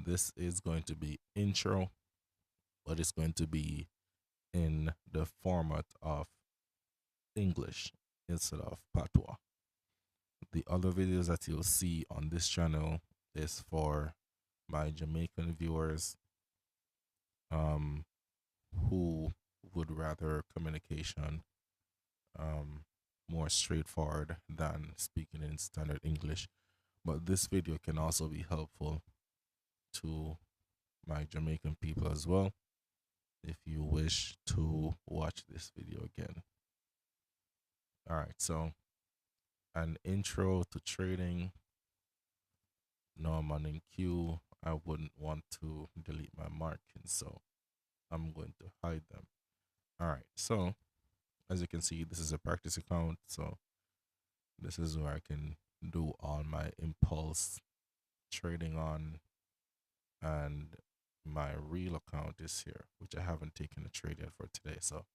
This is going to be intro, but it's going to be in the format of English instead of patois. The other videos that you'll see on this channel is for my Jamaican viewers um, who would rather communication um, more straightforward than speaking in standard English. But this video can also be helpful to my Jamaican people as well if you wish to watch this video again. All right, so an intro to trading. No, I'm on in queue. I wouldn't want to delete my markings, so I'm going to hide them. All right, so as you can see, this is a practice account, so this is where I can do all my impulse trading on, and my real account is here, which I haven't taken a trade yet for today, so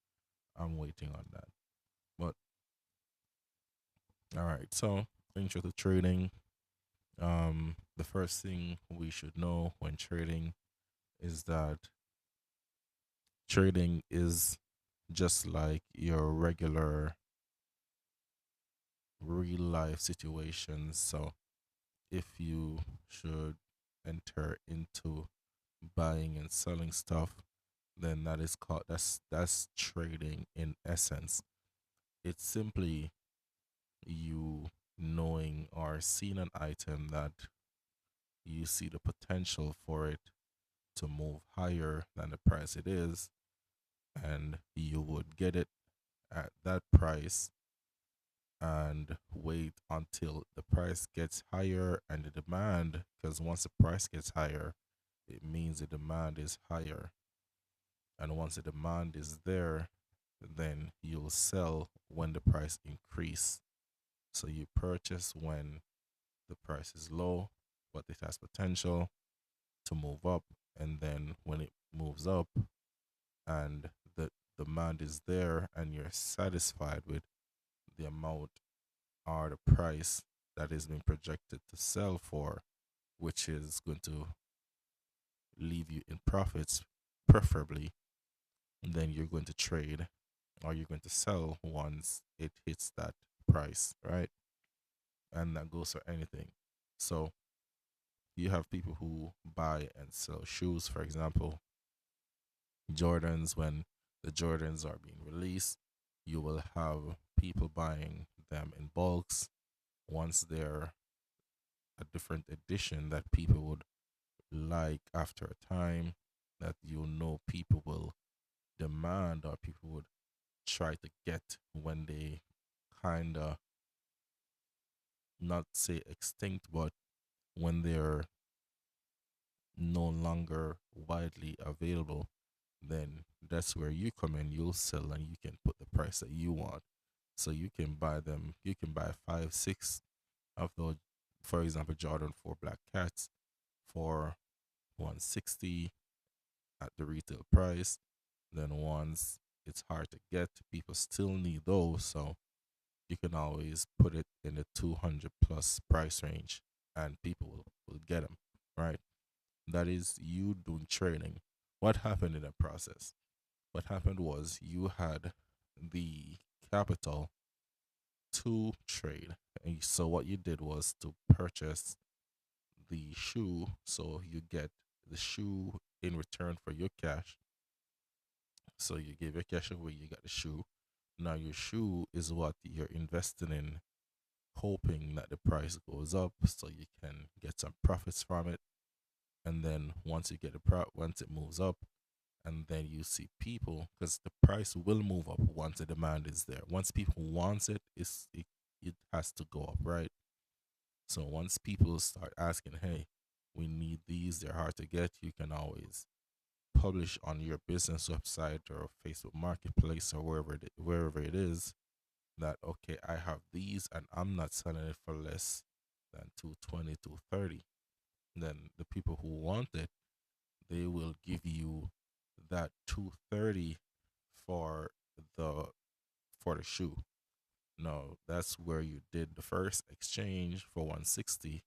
I'm waiting on that. But all right, so intro to trading. The first thing we should know when trading is that trading is just like your regular real life situations. So if you should enter into buying and selling stuff, then that is called that's trading in essence. It's simply you knowing or seeing an item that you see the potential for it to move higher than the price it is, and you would get it at that price and wait until the price gets higher and the demand, because once the price gets higher, it means the demand is higher. And once the demand is there, then you'll sell when the price increase. So you purchase when the price is low, but it has potential to move up. And then when it moves up and the demand is there and you're satisfied with the amount or the price that is being projected to sell for, which is going to leave you in profits, preferably, then you're going to trade or you're going to sell once it hits that price, right? And that goes for anything. So you have people who buy and sell shoes, for example, Jordans. When the Jordans are being released, you will have people buying them in bulks once they're a different edition that people would like after a time, that you know people will demand or people would try to get when they kind of, not say extinct, but when they're no longer widely available, then that's where you come in. You'll sell and you can put the price that you want. So you can buy them, you can buy five, six of those, for example, Jordan 4 Black Cats for 160 at the retail price. Then once it's hard to get, people still need those. So you can always put it in the 200 plus price range and people will get them, right? That is you doing trading. What happened in that process? What happened was you had the capital to trade. And so what you did was to purchase the shoe. So you get the shoe in return for your cash. So you give your cash away, you got the shoe. Now your shoe is what you're investing in, hoping that the price goes up so you can get some profits from it. And then once you get the once it moves up, and then you see people, because the price will move up once the demand is there. Once people wants it, it has to go up, right? So once people start asking, hey, we need these, they're hard to get, you can always publish on your business website or Facebook Marketplace or wherever it is that, okay, I have these and I'm not selling it for less than 220, 230. Then the people who want it, they will give you that 230 for the for the shoe. No, that's where you did the first exchange for 160.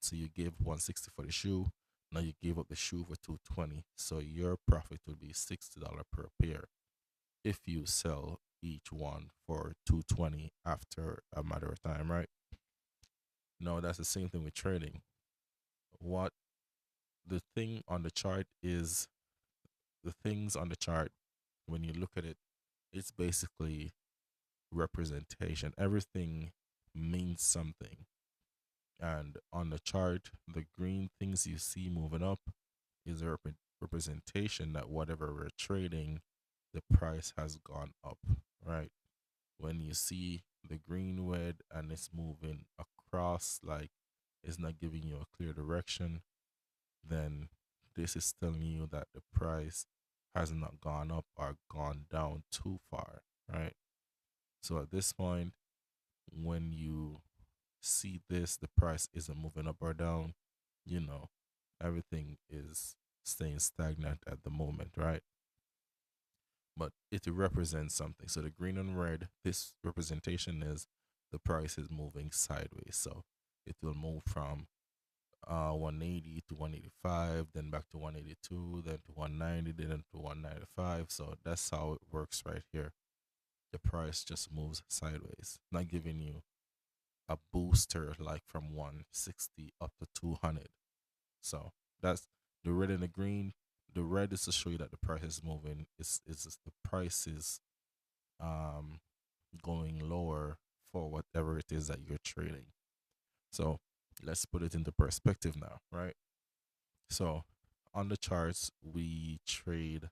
So you give 160 for the shoe. Now you gave up the shoe for 220, so your profit will be $60 per pair if you sell each one for 220 after a matter of time, right? No, that's the same thing with trading. What the thing on the chart is, the things on the chart, when you look at it, it's basically representation. Everything means something. And on the chart, the green things you see moving up is a representation that whatever we're trading, the price has gone up, right? When you see the green red and it's moving across, like it's not giving you a clear direction, then this is telling you that the price has not gone up or gone down too far, right? So at this point, when you see this, the price isn't moving up or down, you know, everything is staying stagnant at the moment, right? But it represents something. So the green and red, this representation is the price is moving sideways. So it will move from 180 to 185, then back to 182, then to 190, then to 195. So that's how it works right here. The price just moves sideways, not giving you a booster like from 160 up to 200. So that's the red and the green. The red is to show you that the price is moving. It's the price is um going lower for whatever it is that you're trading. So let's put it into perspective now, right? So on the charts, we trade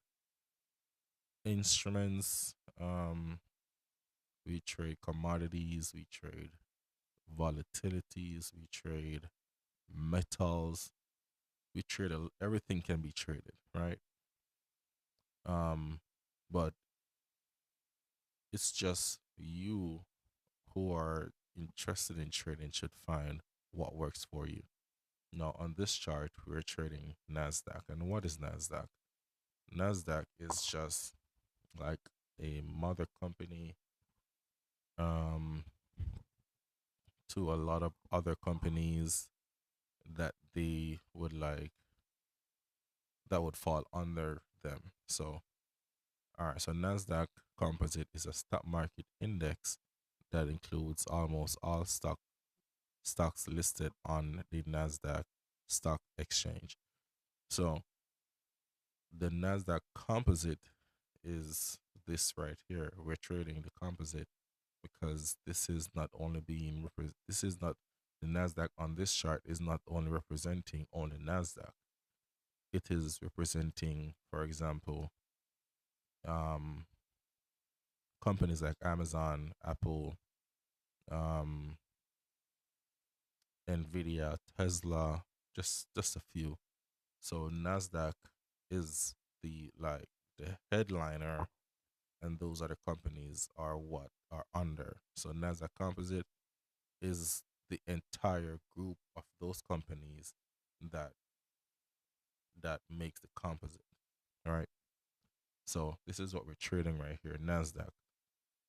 instruments, we trade commodities, we trade volatilities, we trade metals, we trade everything can be traded, right? Um, but it's just you who are interested in trading should find what works for you. Now, on this chart, we're trading NASDAQ. And what is NASDAQ? NASDAQ is just like a mother company um, to a lot of other companies that they would like, that would fall under them. So, all right, so NASDAQ Composite is a stock market index that includes almost all stocks listed on the NASDAQ stock exchange. So the NASDAQ composite is this right here. We're trading the composite because this is not only this is not the NASDAQ on this chart is not only representing only NASDAQ. It is representing, for example, um, companies like Amazon, Apple, um, Nvidia, Tesla, just a few. So Nasdaq is the like the headliner, and those other companies are what are under. So Nasdaq Composite is the entire group of those companies that makes the composite. All right. So this is what we're trading right here, Nasdaq.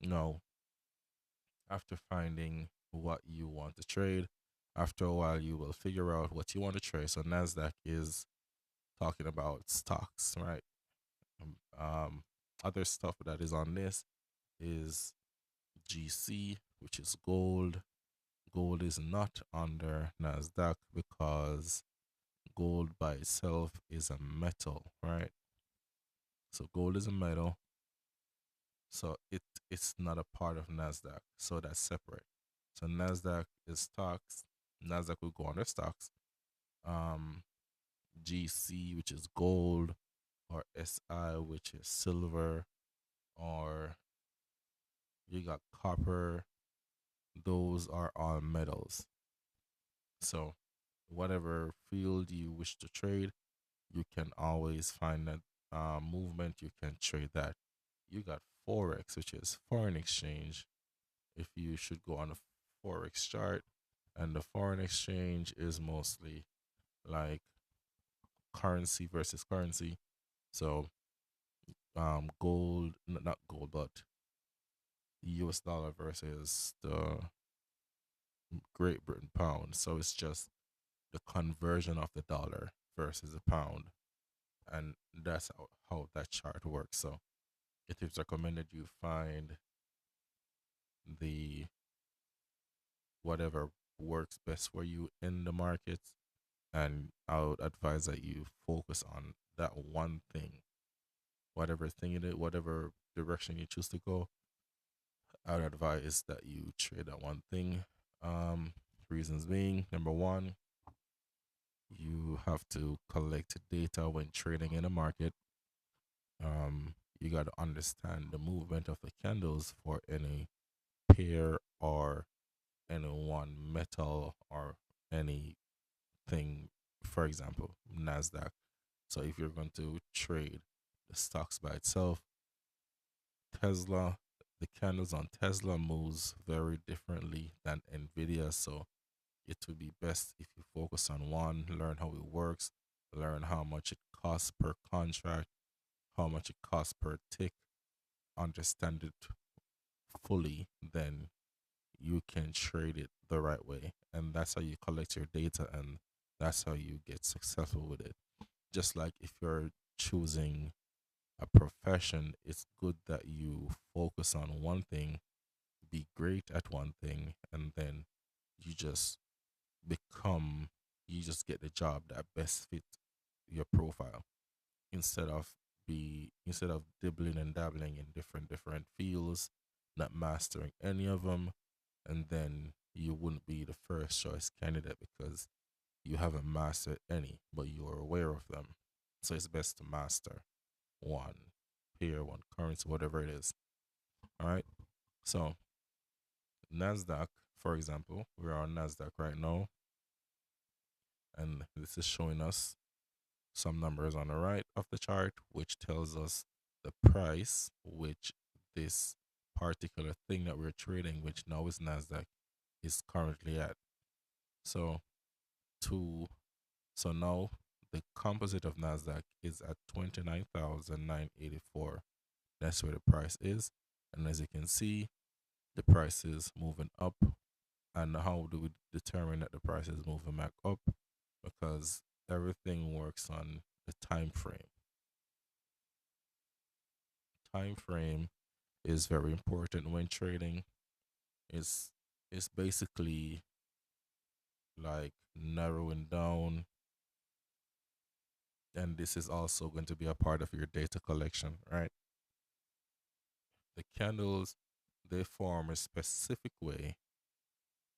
Now, after finding what you want to trade, after a while you will figure out what you want to trade. So Nasdaq is talking about stocks, right? Um, um, Other stuff that is on this is GC, which is gold. Gold is not under Nasdaq because gold by itself is a metal, right? So gold is a metal, so it's not a part of Nasdaq, so that's separate. So Nasdaq is stocks. Nasdaq will go under stocks. Um, GC, which is gold, or SI, which is silver, or you got copper. Those are all metals. So, whatever field you wish to trade, you can always find that movement. You can trade that. You got forex, which is foreign exchange. If you should go on a forex chart, and the foreign exchange is mostly like currency versus currency. So, gold, not gold, but US dollar versus the Great Britain pound. So it's just the conversion of the dollar versus the pound, and that's how that chart works. So it is recommended you find the whatever works best for you in the market, and I would advise that you focus on that one thing, whatever thing it is, whatever direction you choose to go. I would advise that you trade that one thing. Um, Reasons being, number one, you have to collect data when trading in a market. You got to understand the movement of the candles for any pair or any one metal or anything, for example, NASDAQ. So if you're going to trade the stocks by itself, Tesla, the candles on Tesla moves very differently than Nvidia. So it would be best if you focus on one, learn how it works, learn how much it costs per contract, how much it costs per tick, understand it fully, then you can trade it the right way. And that's how you collect your data, and that's how you get successful with it. Just like if you're choosing a profession, it's good that you focus on one thing, be great at one thing, and then you just become, you just get the job that best fit your profile, instead of dibbling and dabbling in different fields, not mastering any of them, and then you wouldn't be the first choice candidate because you haven't mastered any, but you're aware of them. So it's best to master one pair, one currency, whatever it is. All right. So Nasdaq, for example, we're on Nasdaq right now, and this is showing us some numbers on the right of the chart, which tells us the price which this particular thing that we're trading, which now is Nasdaq, is currently at. So to so now the composite of Nasdaq is at 29,984. That's where the price is, and as you can see, the price is moving up. And how do we determine that the price is moving back up? Because everything works on the time frame. Time frame is very important when trading. It's it's basically like narrowing down, and this is also going to be a part of your data collection, right? The candles, they form a specific way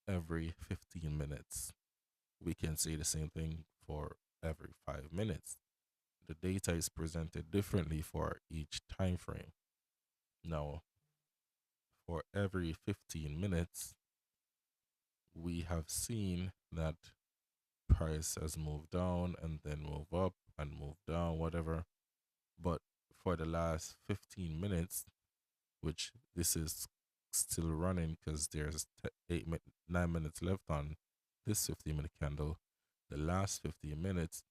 every 15 minutes. We can say the same thing for every 5 minutes. The data is presented differently for each time frame. Now, for every 15 minutes, we have seen that price has moved down and then move up and move down, whatever. But for the last 15 minutes, which this is still running because there's 9 minutes left on this 15-minute candle, the last 15 minutes,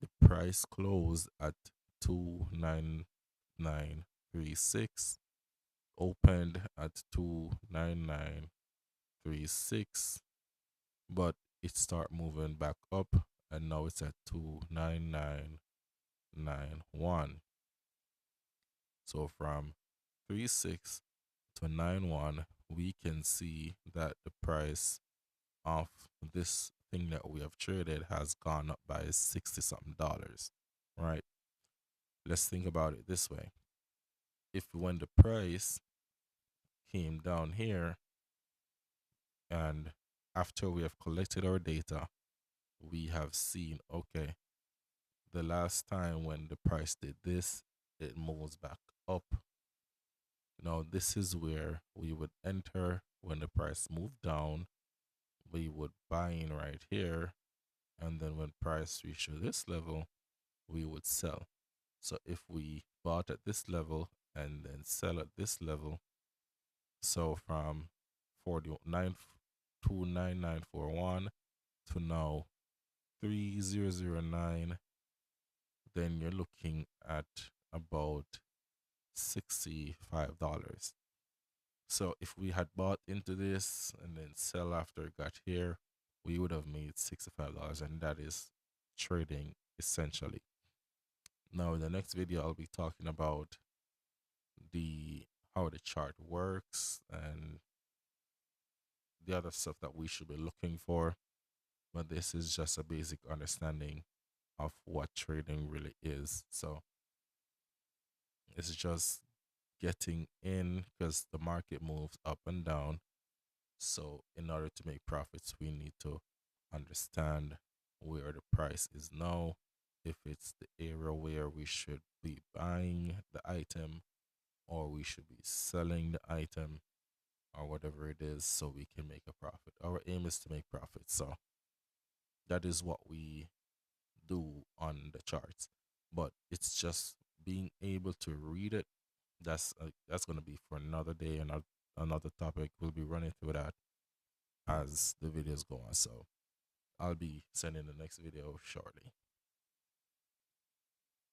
the price closed at 29936, opened at 29936, but it start moving back up, and now it's at 29991. So from 36 to 91, we can see that the price of this thing that we have traded has gone up by 60 something dollars, right? Let's think about it this way. If when the price came down here, and after we have collected our data, we have seen, okay, the last time when the price did this, it moves back up. Now, this is where we would enter when the price moved down. We would buy in right here, and then when price reaches this level, we would sell. So if we bought at this level and then sell at this level, so from 49 29941 to now 3009, then you're looking at about $65. So if we had bought into this and then sell after it got here, we would have made $65, and that is trading essentially. Now, in the next video, I'll be talking about the how the chart works and the other stuff that we should be looking for. But this is just a basic understanding of what trading really is. So it's just getting in because the market moves up and down. So in order to make profits, we need to understand where the price is now, if it's the area where we should be buying the item or we should be selling the item or whatever it is so we can make a profit. Our aim is to make profit. So that is what we do on the charts. But it's just being able to read it. That's going to be for another day and another topic. We'll be running through that as the videos go on. So I'll be sending the next video shortly.